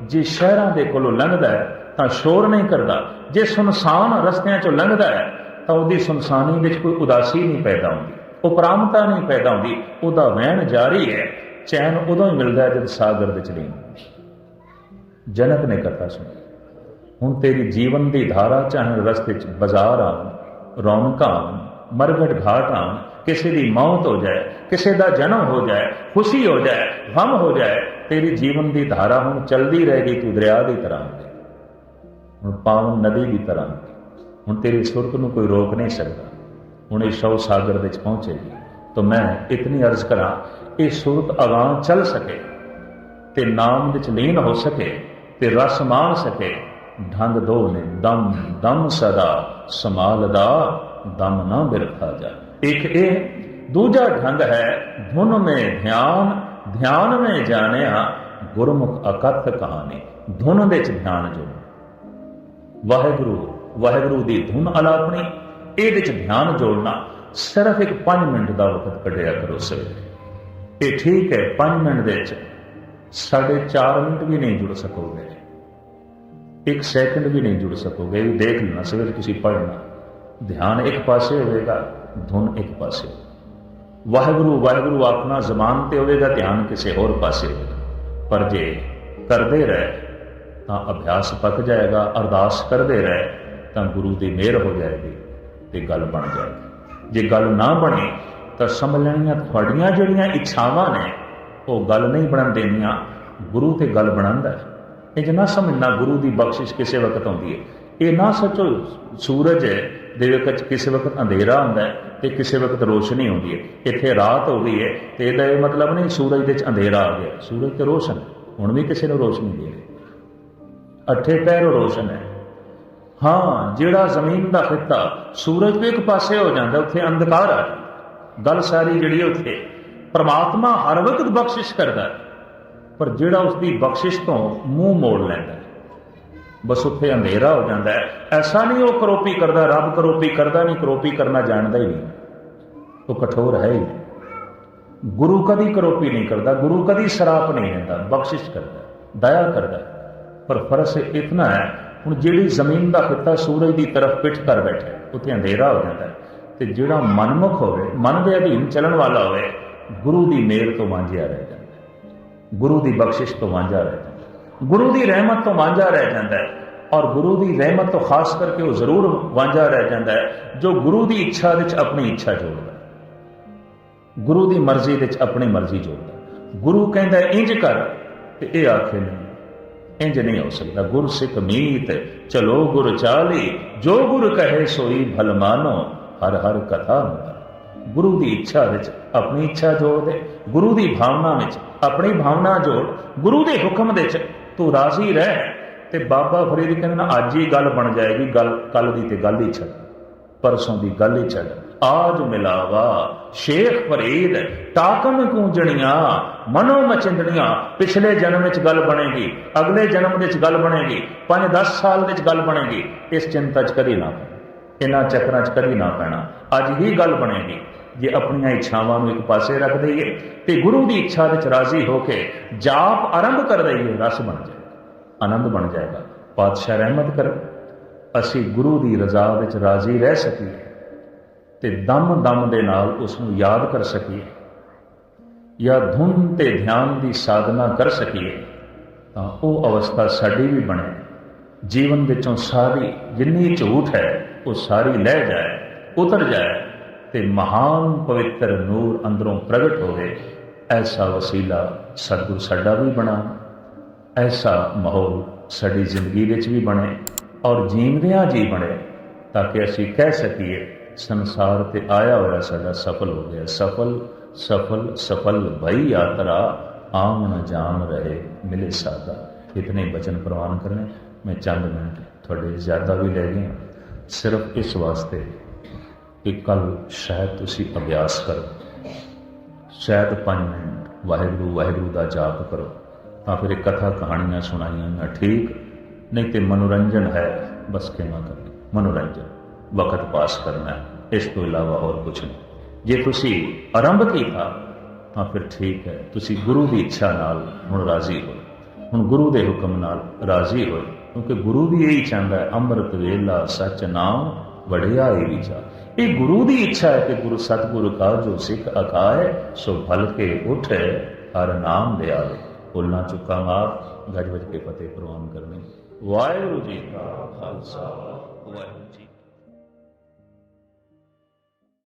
ਜੇ ਸ਼ਹਿਰਾਂ ਦੇ ਕੋਲੋਂ ਲੰਘਦਾ ਹੈ ਤਾਂ ਸ਼ੋਰ ਨਹੀਂ ਕਰਦਾ। ਜੇ ਸੁਨਸਾਨ ਰਸਤਿਆਂ 'ਚੋਂ ਲੰਘਦਾ ਹੈ ਤਾਂ ਉਹਦੀ ਸੁਨਸਾਨੀ ਵਿੱਚ ਕੋਈ ਉਦਾਸੀ ਨਹੀਂ ਪੈਦਾ ਹੁੰਦੀ, ਉਪਰਾਮਤਾ ਨਹੀਂ ਪੈਦਾ ਹੁੰਦੀ, ਉਹਦਾ ਵਹਿਣ ਜਾਰੀ ਹੈ। ਚੈਨ ਉਦੋਂ ਹੀ ਮਿਲਦਾ ਜਦ ਸਾਗਰ ਵਿੱਚ ਲੀਨ। ਜਨਕ ਨੇ ਕਥਾ ਸੁਣੀ। ਹੁਣ ਤੇਰੀ ਜੀਵਨ ਦੀ ਧਾਰਾ, ਚਾਹੇ ਰਸਤੇ 'ਚ ਬਾਜ਼ਾਰ ਆਉਣ, ਰੌਣਕਾਂ ਆਉਣ, ਮਰਗਟ ਘਾਟ ਆਉਣ, ਕਿਸੇ ਦੀ ਮੌਤ ਹੋ ਜਾਏ, ਕਿਸੇ ਦਾ ਜਨਮ ਹੋ ਜਾਏ, ਖੁਸ਼ੀ ਹੋ ਜਾਏ, ਗਮ ਹੋ ਜਾਏ, ਤੇਰੀ ਜੀਵਨ ਦੀ ਧਾਰਾ ਹੁਣ ਚੱਲਦੀ ਰਹੇਗੀ। ਤੂੰ ਦਰਿਆ ਦੀ ਤਰ੍ਹਾਂ, ਹੁਣ ਪਾਵਨ ਨਦੀ ਦੀ ਤਰ੍ਹਾਂ। ਹੁਣ ਤੇਰੀ ਸੁਰਤ ਨੂੰ ਕੋਈ ਰੋਕ ਨਹੀਂ ਸਕਦਾ। ਹੁਣ ਇਹ ਸ਼ਵ ਸਾਗਰ ਵਿੱਚ ਪਹੁੰਚੇਗੀ। ਤਾਂ ਮੈਂ ਇਤਨੀ ਅਰਜ਼ ਕਰਾਂ, ਇਹ ਸੁਰਤ ਅਗਾਂਹ ਚੱਲ ਸਕੇ ਤੇ ਨਾਮ ਵਿੱਚ ਲੀਨ ਹੋ ਸਕੇ ਤੇ ਰਸ ਮਾਣ ਸਕੇ। ਢੰਗ ਦੋ ਨੇ ਦਮ ਦਮ ਸਦਾ ਸੰਭਾਲਦਾ, ਦਮ ਨਾ ਬਿਰਖਾ ਜਾ। ਇੱਕ ਇਹ ਦੂਜਾ ਢੰਗ ਹੈ ਧੁਨ ਮੇ ਧਿਆਨ, ਧਿਆਨ ਮੇ ਜਾਣਿਆ ਗੁਰਮੁਖ ਅਕਥ ਕਹਾਣੀ। ਧੁਨ ਵਿੱਚ ਧਿਆਨ ਜੋ ਵਾਹਿਗੁਰੂ, ਵਾਹਿਗੁਰੂ ਦੀ ਧੁਨ ਅਲਾਪਣੀ, ਇਹਦੇ ਚ ਧਿਆਨ ਜੋੜਨਾ। ਸਿਰਫ ਇੱਕ 5 ਮਿੰਟ ਦਾ ਵਕਤ ਕੱਢਿਆ ਕਰੋ ਸਵੇਰੇ। ਇਹ ਠੀਕ ਹੈ 5 ਮਿੰਟ ਦੇ ਵਿੱਚ 4.5 ਮਿੰਟ ਵੀ ਨਹੀਂ ਜੁੜ ਸਕੋਗੇ। एक सैकंड भी नहीं जुड़ सकोगे। ये देख लेना, सवेरे तुसी पढ़ना, ध्यान एक पासे होगा, धुन एक पासे, वाहिगुरु वाहिगुरु आखना जबान ते होगा, ध्यान किसी होर पासे होगा। पर जे करते रहे तो अभ्यास पक जाएगा, अरदास करते रहे तो गुरु की मेहर हो जाएगी तो गल बन जाएगी। जे गल ना बने तो समझ लेनिया थोड़ियां जिहड़ियां इच्छावां ने वो गल नहीं बनन देनियां, गुरु ते गल बनांदा है। इंज ना समझना गुरु की बख्शिश किसी वक्त आती है। ये ना सोचो सूरज दे विच किसी वक्त अंधेरा होंदा है ते किसी वक्त रोशनी होती है। इत्थे रात हो गई है तो यदा ये मतलब नहीं सूरज दे अंधेरा आ गया। सूरज तो रोशन है, हुण भी किसी ने रोशनी दे रही, अठे पैर रोशन है। हाँ, जिहड़ा जमीन का खिता सूरज भी एक पासे हो जाता, उत्थे अंधकार आ जाता। गल सारी जिहड़ी उत्थे परमात्मा हर वक्त बख्शिश करता है, पर जिहड़ा उसकी बख्शिश तो मूँह मोड़ लैंदा है, बस उत्थे अंधेरा हो जाता है। ऐसा नहीं वो करोपी करता, रब करोपी करता नहीं, करोपी करना जानता ही नहीं, वो कठोर है ही नहीं। गुरु कदी करोपी नहीं करता, गुरु कदी शराप नहीं देता, बख्शिश करता, दया करता। पर फर्क इतना है, हुण जिहड़ी जमीन का खिता सूरज की तरफ पिठ कर बैठे, उत्थे अंधेरा हो जाता है। तो जिहड़ा मनमुख होवे, मन के अधीन चलन वाला होवे, गुरु की मेहर तो वांझिया रह जाता है, गुरु की बख्शिश तो वांझा रह जाता है, गुरु की रहमत तो वांझा रह जाता है। और गुरु की रहमत तो खास करके वो जरूर वांझा रह जाता है जो गुरु की इच्छा विच अपनी इच्छा जोड़ता है, गुरु की मर्जी विच अपनी मर्जी जोड़ता है। गुरु कहता है इंज कर ते ये आखे नहीं, इंज नहीं हो सकता। गुर सिख मीत चलो गुर चाली, जो गुर कहे सोई भल मानो, हर हर कथा मानो। गुरु की इच्छा विच अपनी इच्छा जोड़ दे, गुरु की भावना विच अपनी भावना जोड़, गुरु के हुक्म विच तू राजी रह। ते बाबा फरीद कहते ना अज ही गल बन जाएगी, गल कल की तो गल ही छड़, परसों की गल ही छड़। आज मिलावा शेख फरीद टाकन कूंजणियां मनो मचिंदड़ियां, पिछले जन्म में गल बनेगी, अगले जन्म में गल बनेगी, 5-10 साल में गल बनेगी। इस चिंता च कदी ना पैना, इन्हां चक्रां च कदी ना पैना। अज ही गल बनेगी जे अपनी इच्छावां नूं एक पासे रख दईए ते गुरु की इच्छा विच राजी होके जाप आरंभ कर दईए, रस बन जाएगा, आनंद बन जाएगा। पातशाह रहमत कर असी गुरु की रजा विच राजी रह सकीए ते दम दम दे नाल उसनूं याद कर सकीए, या धुन ते ध्यान की साधना कर सकीए, तो वह अवस्था साडी भी बने। जीवन विचों सारी जिन्नी झूठ है वो सारी लह जाए, उतर जाए, ते महान पवित्र नूर अंदरों प्रगट होवे। ऐसा वसीला सतगुर साडा भी बना, ऐसा माहौल साडी जिंदगी विच भी बने और जीवदियां जी बने, ताकि असी कह सकीए संसार ते आया होया साडा सफल हो गया। सफल सफल सफल भई यात्रा, आम न जान रहे मिले सादा। इतने वचन प्रवान करने, मैं चंद मिनट थोड़े ज़्यादा भी ले गया, सिर्फ इस वास्ते कि कल शायद तुसी अभ्यास करो, शायद 5 मिनट वाहिगुरू वाहिगुरू का जाप करो, तो फिर कथा कहानियां सुनाइया ठीक, नहीं तो मनोरंजन है, बस के ना करनी, मनोरंजन वक्त पास करना है, इस तो इलावा और कुछ नहीं। जे तुसी आरंभ किया तो फिर ठीक है, तुसी गुरु की इच्छा नाल हुण राजी हो, हुण गुरु के हुक्म नाल राजी हो, क्योंकि गुरु भी यही चाहता है, अमृत वेला सच नाम वड़िया विचा। ये गुरु की इच्छा है कि गुरु सतगुरु का जो सिख अकाए, सो भल के उठ हर नाम दे आवे। बोलना चुका माफ, गज बज के फतेह प्रवान करने। वाहिगुरू जी का खालसा, वाहिगुरू जी।